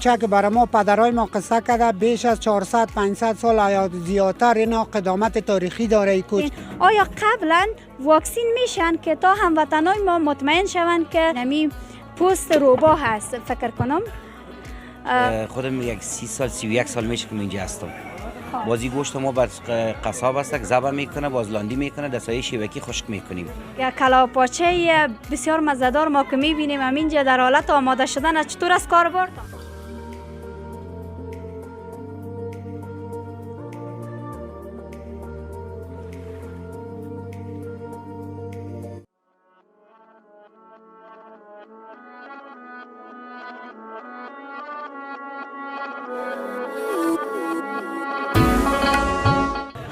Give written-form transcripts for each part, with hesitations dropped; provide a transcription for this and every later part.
کوچه که برای ما پدرای ما قصه کرده بیش از 400 500 سال یا زیادتر اینا قدامت تاریخی داره این کوچه. آیا قبلا واکسین میشن که تا هموطنای ما مطمئن شوند که نمی پوست روبا هست؟ فکر کنم خودم یک 30 سال 31 سال میشه که اینجا هستم. بازی گوشت ما بر قصاب است که ذبح میکنه، باز لاندی میکنه، دستای شیوکی خشک میکنیم. یا کلاپاچه بسیار مزه‌دار ما که میبینیم همینجا در حالت آماده شدن، چطور از کار برد؟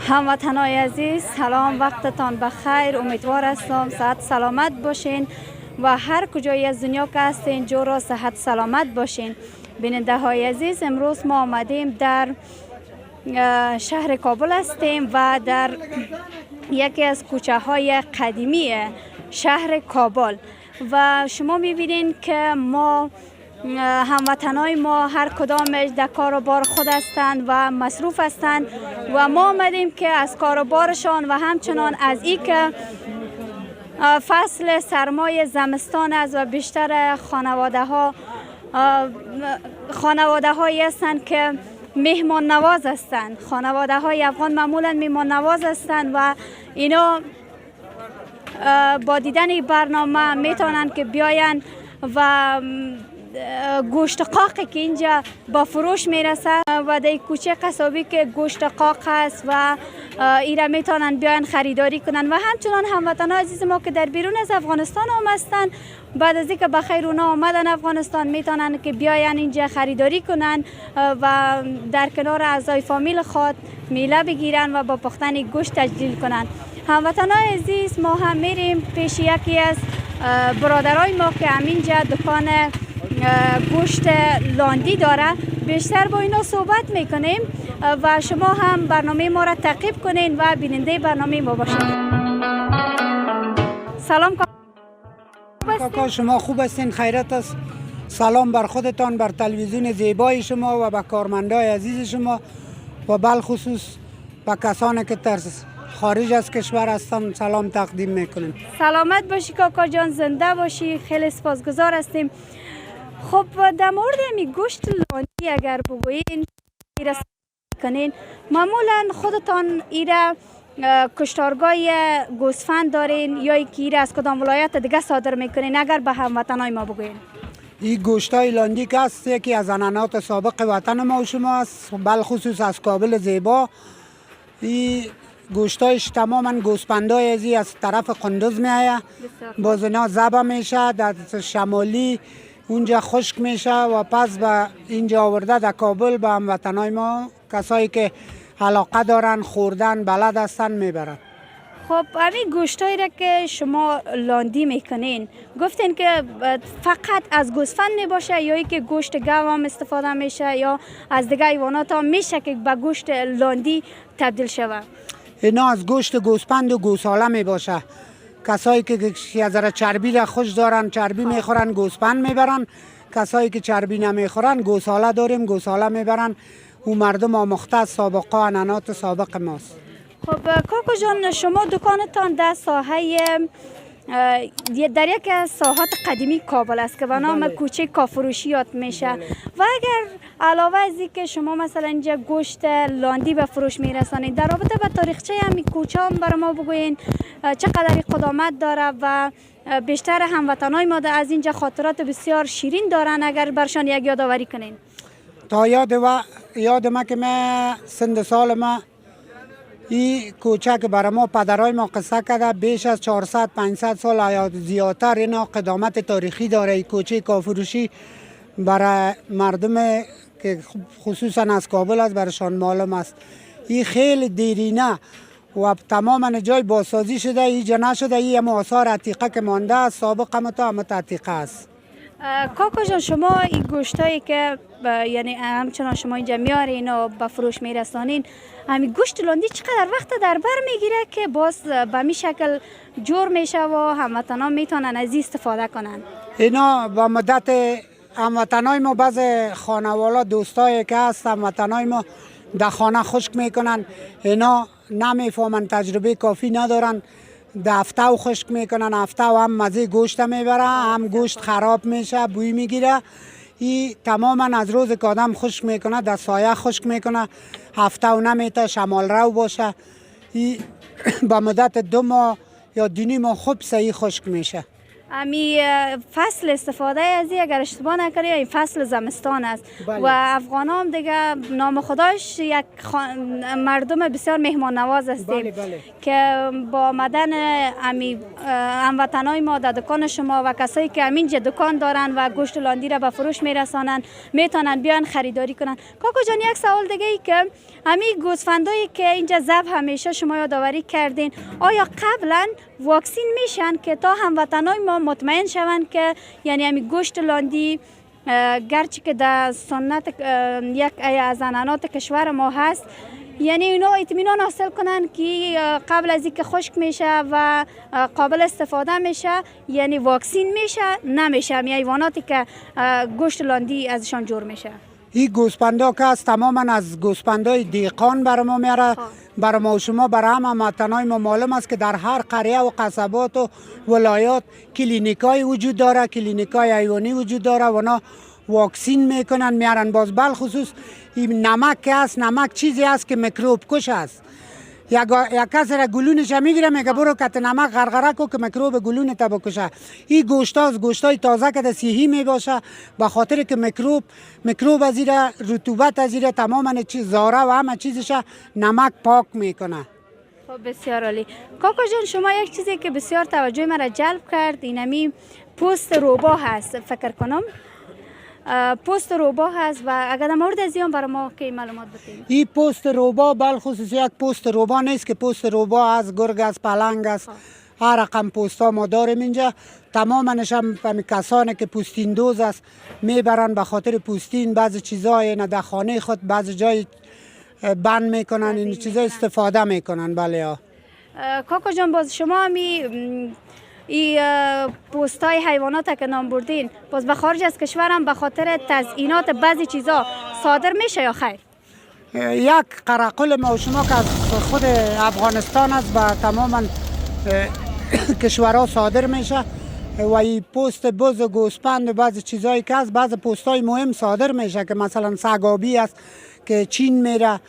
هموطنای عزیز سلام، وقتتان بخیر. امیدوار هستم صحت سلامت باشین و هر کجایی از دنیا که هستین جور صحت سلامت باشین. بیننده های عزیز، امروز ما آمدیم در شهر کابل هستیم و در یکی از کوچه های قدیمی شهر کابل و شما میبینین که ما هموطنای ما هر کدامش در کار و بار خود هستند و مصروف هستند و ما آمدیم که از کار و بارشان و همچنان از این که فصل سرمای زمستان است و بیشتر خانواده هایی هستند که مهمان نواز هستند. خانواده های افغان معمولا مهمان نواز هستند و اینا با دیدن برنامه میتونن که بیاین و گوشت قاقی که اینجا با فروش میرسه و در کوچه قصابی که گوشت قاق است و ایره میتونن بیاین خریداری کنن و همچنان هموطنان عزیز ما که در بیرون از افغانستان هم هستن، بعد از اینکه بخیر اونا آمدن افغانستان میتونن که بیاین اینجا خریداری کنن و در کنار اعضای فامیل خود میله بگیرن و با پختن گوشت تجلیل کنن. هموطنان عزیز، ما هم میریم پیش یکی از برادرای ما که همینجا دکان گوشت لاندی داره، بیشتر با اینا صحبت میکنیم و شما هم برنامه ما را تعقیب کنین و بیننده برنامه ما باشین. سلام کاکا، شما خوب هستین؟ خیرت است. سلام بر خودتان، بر تلویزیون زیبای شما و به کارمندای عزیز شما و بالخصوص به کسانی که در خارج از کشور هستن سلام تقدیم میکنیم. سلامت باشی کاکا جان، زنده باشی، خیلی سپاسگزار هستیم. خب در مورد می گوشت لاندی اگر بگویین ایره کنین، معمولا خودتان ایره کشتارگاه گوسفند دارین یا ایره از کدام ولایت دیگه صادر میکنین؟ اگر به هموطنای ما بگویین. این گوشتای لاندی که است یکی از عنعنات سابق وطن ما و شما است، بالخصوص از کابل زیبا. این گوشتایش تماما گوسفندای ازی از طرف قندوز میایه، باز اینا ذبح میشه در شمالی اونجا خشک میشه و پس به اینجا آورده در کابل به هموطنای ما، کسایی که علاقه دارن خوردن بلد هستن میبرن. خب همین گوشتایی را که شما لاندی میکنین گفتین که فقط از گوسفند میباشه یا ای که گوشت گاو هم استفاده میشه یا از دیگه حیوانات هم میشه که به گوشت لاندی تبدیل شود؟ اینا از گوشت گوسفند و گوساله میباشه. کسایی که یه چربی را خوش دارن چربی میخورن گوسفند میبرن، کسایی که چربی نمیخورن گوساله داریم گوساله میبرن. او مردم آموخته از سابقه عنعنات سابق ماست. خب کاکو جان، شما دکانتان در ساحه در یک از ساحات قدیمی کابل است که به نام کوچه کافروشی یاد میشه و اگر علاوه از این که شما مثلا اینجا گوشت لاندی به فروش میرسانید، در رابطه با تاریخچه همین کوچه هم برای ما بگوین چقدر قدامت داره و بیشتر هموطنای ما از اینجا خاطرات بسیار شیرین دارن، اگر برشان یک یادآوری کنین. تا یاد ما که من سن سال ما این کوچه که برای ما پدرای ما قصه کرده بیش از 400 500 سال یا زیادتر اینا قدامت تاریخی داره. این کوچه کافروشی برای مردم که خصوصا از کابل است برایشان معلوم است. این خیلی دیرینه و تماما جای بازسازی شده، اینجا نشده. این آثار عتیقه که مانده است، سابق هم عتیقه است. کاکا جان، شما این گوشتایی که یعنی همچنان شما اینجا میارین و به فروش میرسانین، همین گوشت لاندی چقدر وقت در بر میگیره که باز به می شکل جور میشه و هموطنان میتونن از استفاده کنن؟ اینا با مدت هموطنای ما بعض خانوالا دوستایی که هست هموطنای ما در خانه خشک میکنن، اینا نمیفهمن، تجربه کافی ندارن، دفتاو خشک میکنن، هفتاو هم مزه گوشت میبره، هم گوشت خراب میشه، بوی میگیره. این تماما از روز که آدم خشک میکنه در سایه خشک میکنه، هفتاو نمیته، شمال رو باشه، این با مدت 2 ماه یا 2.5 ماه خوب صحیح خشک میشه. امی فصل استفاده از این اگر اشتباه نکنی این فصل زمستان است. بله. و افغان هم دیگه نام خداش یک مردم بسیار مهمان نواز هستیم. بله. که با آمدن امی هموطنای ما در دکان شما و کسایی که همینجا دکان دارن و گوشت لاندی را به فروش میرسانن میتونن بیان خریداری کنن. کاکو جان یک سوال دیگه ای که امی گوسفندایی که اینجا ذبح همیشه شما یادآوری کردین، آیا قبلا واکسین میشن که تا هموطنای ما مطمئن شوند که یعنی همین گوشت لاندی گرچه که در سنت یک از زنانات کشور ما هست، یعنی اینا اطمینان حاصل کنن که قبل از اینکه خشک میشه و قابل استفاده میشه یعنی واکسین میشه نمیشه یعنی حیواناتی که گوشت لاندی ازشان جور میشه؟ این گوسپندا که هست تماما از گوسپندای دیقان بر ما میاره. بر ما و شما بر هموطنای ما معلوم است که در هر قریه و قصبات و ولایات کلینیکای وجود داره، کلینیکای حیوانی وجود داره و اونا واکسین میکنن میارن. باز بالخصوص این نمک که هست، نمک چیزی است که میکروب کش است. یک کس را گلونش میگیره میگه برو کت نمک غرغره کو که میکروب گلون تا بکشه. این گوشتای تازه که صحی میباشه به خاطر که میکروب از زیر رطوبت از زیر تماما چیز زاره و همه چیزش نمک پاک میکنه. خب بسیار عالی. کاکا جان شما یک چیزی که بسیار توجه مرا جلب کرد اینمی پوست روباه هست. فکر کنم پوست روباه هست و اگر در مورد از این برای ما که معلومات بدید. این پوست روباه بالخصوص یک پوست روباه نیست که پوست روباه از گرگ است، پلنگ است، هر رقم پوست ها ما داریم اینجا. تمامش هم کسانی که پوستین دوز است میبرن به خاطر پوستین بعض چیزای نه در خانه خود بعض جای بند میکنن، این چیزا استفاده میکنن. بله ها. کاکا جان باز شما این پوستای حیوانات که نام بردین باز به خارج از کشورم به خاطر تزیینات بعضی چیزا صادر میشه یا خیر؟ یک قرقل ما و شما که از خود افغانستان است و تماما کشورها صادر میشه و این پوست بز و گوسپند و بعضی چیزایی که از بعضی پوستای مهم صادر میشه که مثلا سگابی است که چین میره،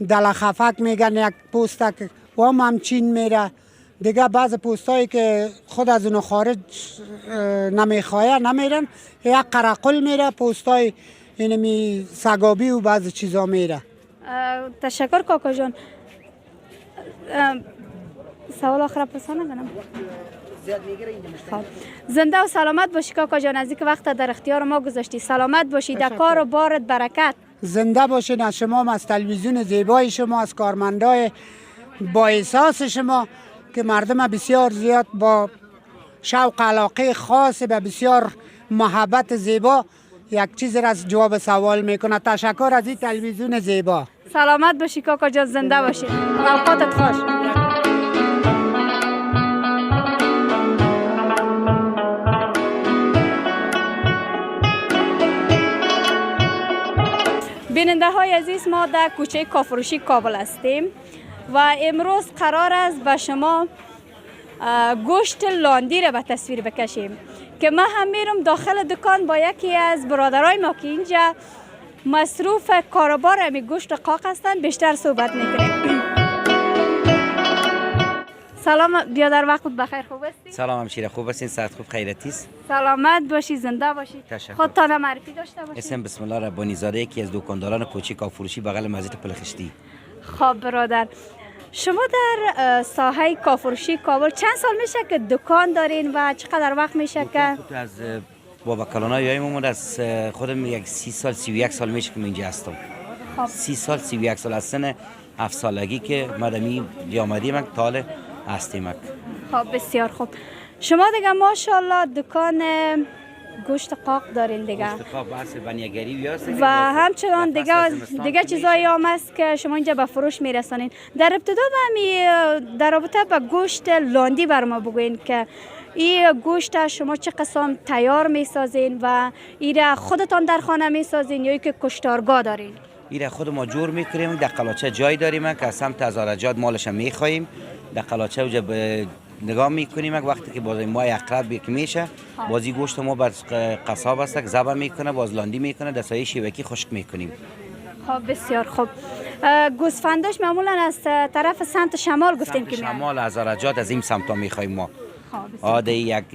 دلخفک میگن یک پوست که و هم چین میره. دیگه بعض پوستایی که خود از اونو خارج نمیخواه نمیرن، یک قرقل میره، پوستای اینمی سگابی و بعض چیزا میره. تشکر کاکا جان. سوال آخر پرسان نکنم. زنده و سلامت باشی کاکا جان، از اینکه وقت در اختیار ما گذاشتی. سلامت باشی، در کار و بارت برکت. زنده باشین. از شما، از تلویزیون زیبای شما، از کارمندای با احساس شما که مردم بسیار زیاد با شوق علاقه خاص به بسیار محبت زیبا یک چیز را از جواب سوال میکنه. تشکر از این تلویزیون زیبا. سلامت باشی کاکا جان، زنده باشی. اوقاتت خوش. بیننده های عزیز، ما در کوچه کافروشی کابل هستیم و امروز قرار است به شما گوشت لاندی را به تصویر بکشیم که ما هم میرم داخل دکان با یکی از برادرای ما که اینجا مصروف کاروبار امی گوشت قاق هستند بیشتر صحبت میکنیم. سلام بیادر، وقت بخیر، خوب هستی؟ سلام همشیره، خوب هستین؟ صحت خوب، خیرتی است؟ سلامت باشی، زنده باشی. تشکر. خودتان معرفی داشته باشی. اسم بسم الله ربانی زاده، یکی از دکانداران کوچه کافروشی بغل مسجد پلخشتی. خب برادر، شما در ساحه کافروشی کابل چند سال میشه که دکان دارین و چقدر وقت میشه که از بابا کلانا یایمون از خودم یک 30 سال 31 سال میشه که اینجا هستم. خب 30 سال 31 سال از سن 7 سالگی که مدمی آمدیم تاله هستیم. خب بسیار خوب. شما دیگه ماشاءالله دکان گوشت قاق دارین دیگه. گوشت قاق بحث بنیگری و همچنان دیگه چیزایی هم است که شما اینجا به فروش میرسانین. در ابتدا در رابطه با گوشت لاندی بر ما بگوین که این گوشت شما چه قسم تیار میسازین و ایره خودتان در خانه میسازین یا که کشتارگاه دارین؟ ایره خود ما جور میکنیم، در قلاچه جای داریم که از سمت هزارجاد مالش میخوایم، در قلاچه اوجا نگاه میکنیم وقتی که باز ما اقرب که میشه بازی گوشت ما بر قصاب است ذبح میکنه، باز لاندی میکنه، دستای شیوکی خشک میکنیم. خب بسیار خوب. گوسفندش معمولا از طرف سمت شمال گفتیم که شمال هزارجاد از این سمت ها میخوایم ما. عاده یک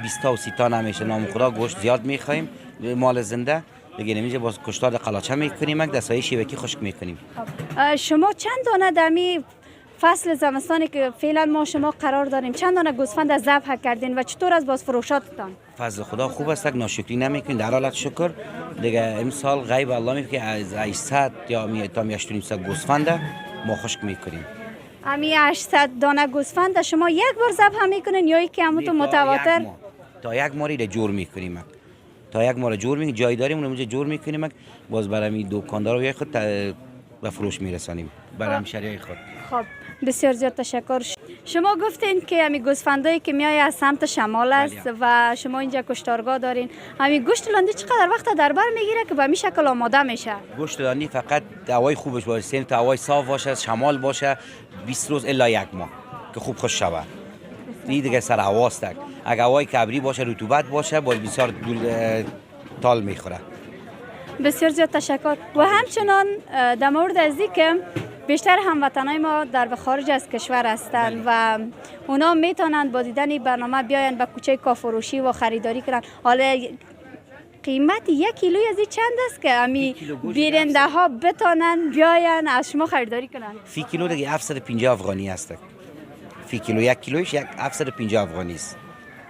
20 تا و 30 تا نمیشه نام خدا گوشت زیاد میخوایم مال زنده دیگه نمیشه باز کشتار قلاچه میکنیم دستای شیوکی خشک میکنیم. شما چند دانه دمی فصل زمستانی که فعلا ما شما قرار داریم چند دانه گوسفند ذبح کردین و چطور از باز فروشاتتان؟ فضل خدا خوب است، ناشکری نمیکنیم در حالت شکر دیگه. امسال غیب الله میگه که از 800 یا تا 800 گوسفند ما خشک میکنیم. امی 800 دانه گوسفند شما یک بار ذبح میکنین یا که همون متواتر؟ تا یک ماری جور میکنیم، تا یک مار جور میکنیم، جای داریم اونجا جور میکنیم باز برای دکاندارا خود به فروش میرسانیم برای همشریای خود. خب بسیار زیاد تشکر. شما گفتین که همین گوسفندایی که میای از سمت شمال است و شما اینجا کشتارگاه دارین، همین گوشت لاندی چقدر وقت در بر میگیره که به این شکل آماده میشه؟ گوشت لاندی فقط هوای خوبش باشه، تا هوای صاف باشه، شمال باشه 20 روز الا یک ماه که خوب خوش شود. این دیگه سر هواست. اگه هوای کبری باشه رطوبت باشه باز بسیار تال میخوره. بسیار زیاد تشکر. و همچنان در مورد از که بیشتر هموطنای ما در خارج از کشور هستند و اونا میتونند با دیدن این برنامه بیاین به کوچه کافروشی و خریداری کنند. حالا قیمت 1 کیلوی از این چند است که امی بیننده ها بتونن بیاین از شما خریداری کنند؟ فی کیلو دیگه 750 افغانی است. فی کیلو 1 کیلویش 750 افغانی است.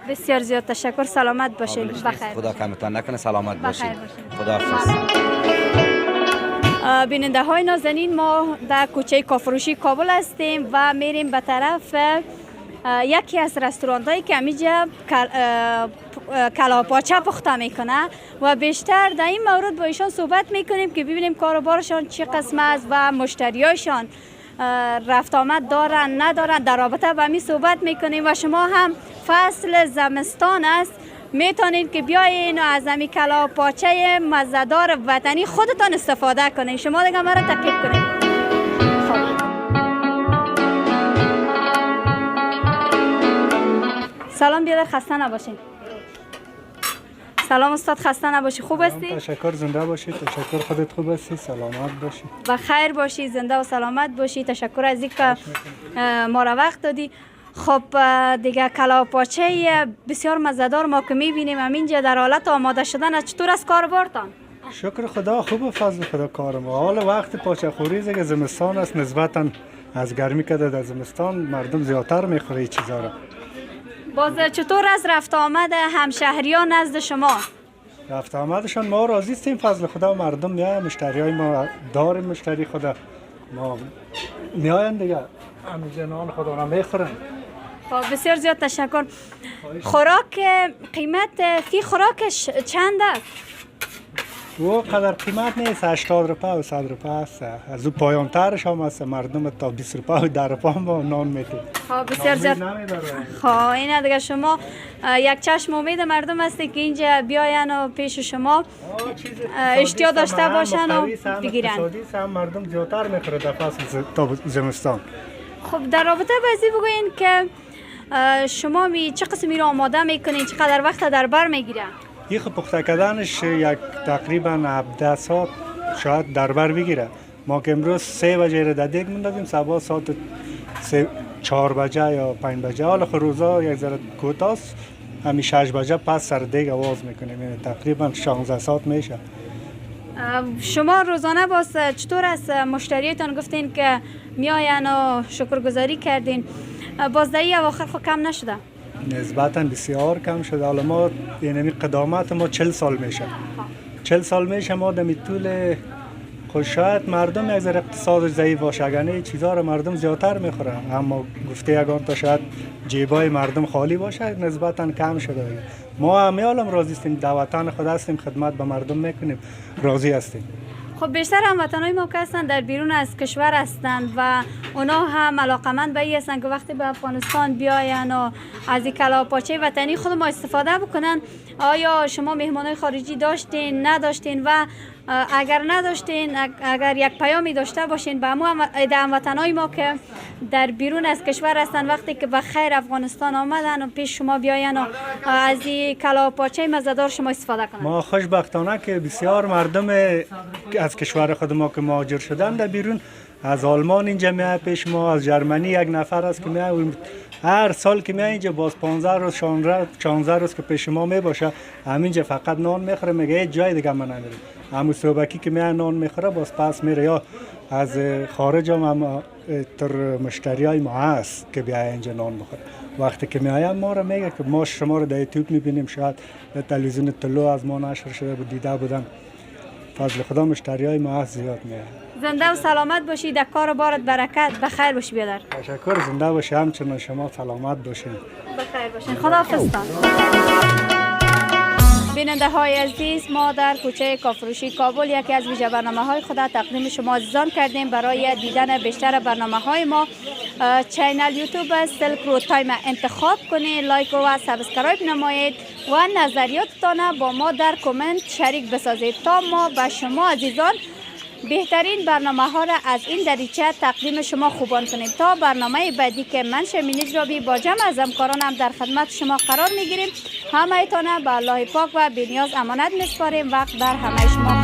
بسیار زیاد تشکر. سلامت باشین. بخیر. خدا کمتان نکنه. سلامت باشین. خدا حافظ. بیننده های نازنین ما در کوچه کافروشی کابل هستیم و میریم به طرف یکی از رستوران هایی که اینجا کلاپاچه پخته میکنه و بیشتر در این مورد با ایشان صحبت میکنیم که ببینیم کاروبارشان چه قسم است و مشتریاشان رفت آمد دارن ندارن. در رابطه با همین صحبت میکنیم و شما هم فصل زمستان است میتونید که بیاین و از همین کلاپاچه مزه‌دار وطنی خودتان استفاده کنین. شما دیگه مرا تعقیب کنید. سلام بیادر، خسته نباشین. سلام استاد، خسته نباشی. خوب هستی؟ تشکر، زنده باشی. تشکر، خودت خوب هستی؟ سلامت باشی. و خیر باشی، زنده و سلامت باشی. تشکر از اینکه ما را وقت دادی. خب دیگه کلاپاچه بسیار مزه‌دار ما که می‌بینیم همینجا در حالت آماده شدن، چطور از کاربارتان؟ شکر خدا خوب، فضل خدا کار ما. حالا وقت پاچه خوری که زمستان است، نسبتاً از گرمی که در زمستان مردم زیادتر میخوره این چیزا را. باز چطور از رفت آمد همشهریان نزد شما؟ رفت آمدشان ما راضی هستیم، فضل خدا. مردم میاین، مشتریای ما داریم، مشتری خدا ما میاین دیگه، همین جنان خدا را میخورن. بسیار زیاد تشکر. خوراک قیمت فی خوراکش چند است؟ او قدر قیمت نیست، 80 روپه و 100 روپه است. از او پایان ترش هم است، مردم تا 20 روپه و 10 روپه هم نان میتید. بسیار زیاد. اینه دیگه شما یک چشم امید مردم هستی که اینجا بیاین و پیش شما اشتیا داشته باشن و بگیرن. اقتصادی هم مردم زیادتر میخوره در فصل تا زمستان. خب در رابطه با ازی بگوین که شما چه قسمی رو آماده میکنین، چقدر وقت در بر میگیره؟ این خب پخته کردنش یک تقریبا 17 ساعت شاید در بر بگیره. ما که امروز 3 بجه را در دیگ مندازیم، صبح ساعت 4 بجه یا 5 بجه. حالا خب روزا یک ذره کوتاست، همین 6 بجه پس سر دیگ آواز میکنیم، یعنی تقریبا 16 ساعت میشه. شما روزانه باز چطور از مشتریتان گفتین که میاین و شکرگزاری کردین، باز در این اواخر خب کم نشده؟ نسبتا بسیار کم شده. حالا ما یعنی قدامت ما 40 سال میشه. 40 سال میشه ما در طول خود شاید مردم یک ذره اقتصادش ضعیف باشه، اگر نه چیزا رو مردم زیادتر میخوره، اما گفته یگان تا شاید جیبای مردم خالی باشه نسبتا کم شده. ما همه عالم راضی هستیم، در وطن خود هستیم، خدمت به مردم میکنیم، راضی هستیم. خب بیشتر هموطنای ما که هستند در بیرون از کشور هستند و اونا هم علاقمند به این هستند که وقتی به افغانستان بیاین و از این کلاپاچه وطنی خود ما استفاده بکنن. آیا شما مهمانای خارجی داشتین نداشتین و اگر نداشتین اگر یک پیامی داشته باشین به هموطنای ما که در بیرون از کشور هستند وقتی که به خیر افغانستان آمدن و پیش شما بیاین و از این کلاپاچه مزه‌دار شما استفاده کنن؟ ما خوشبختانه که بسیار مردم از کشور خود ما که مهاجر شدن در بیرون، از آلمان اینجا میاد پیش ما، از جرمنی یک نفر است که میاد هر سال که میاد اینجا باز 15 روز 16 روز که پیش ما میباشه، همینجا فقط نان میخوره، میگه هیچ جای دیگه من نمیرم. همون صبحکی که میاد نان میخوره باز پس میره. یا از خارج هم تر مشتریای ما هست که بیاین اینجا نان بخوره. وقتی که میایم ما رو میگه که ما شما رو در یوتیوب میبینیم، شاید در تلویزیون طلوع از ما نشر شده بود دیده بودن. فضل خدا مشتریای ما هست زیاد میاد. زنده و سلامت باشی، در کار و بارت برکت، بخیر باشی بیادر. تشکر، زنده باشی، همچنان شما سلامت باشین. بخیر باشین. خداحافظتان. بیننده های عزیز، ما در کوچه کافروشی کابل یکی از ویژه برنامه های خود تقدیم شما عزیزان کردیم. برای دیدن بیشتر برنامه های ما چینل یوتیوب سیلک رود تایم انتخاب کنید، لایک و سابسکرایب نمایید و نظریاتتان با ما در کامنت شریک بسازید تا ما به شما عزیزان بهترین برنامه ها را از این دریچه تقدیم شما خوبان کنیم. تا برنامه بعدی که من شمین اجرابی با جمع از همکارانم در خدمت شما قرار میگیریم. همه ایتان به الله پاک و بی‌نیاز امانت میسپاریم. وقت بر همه شما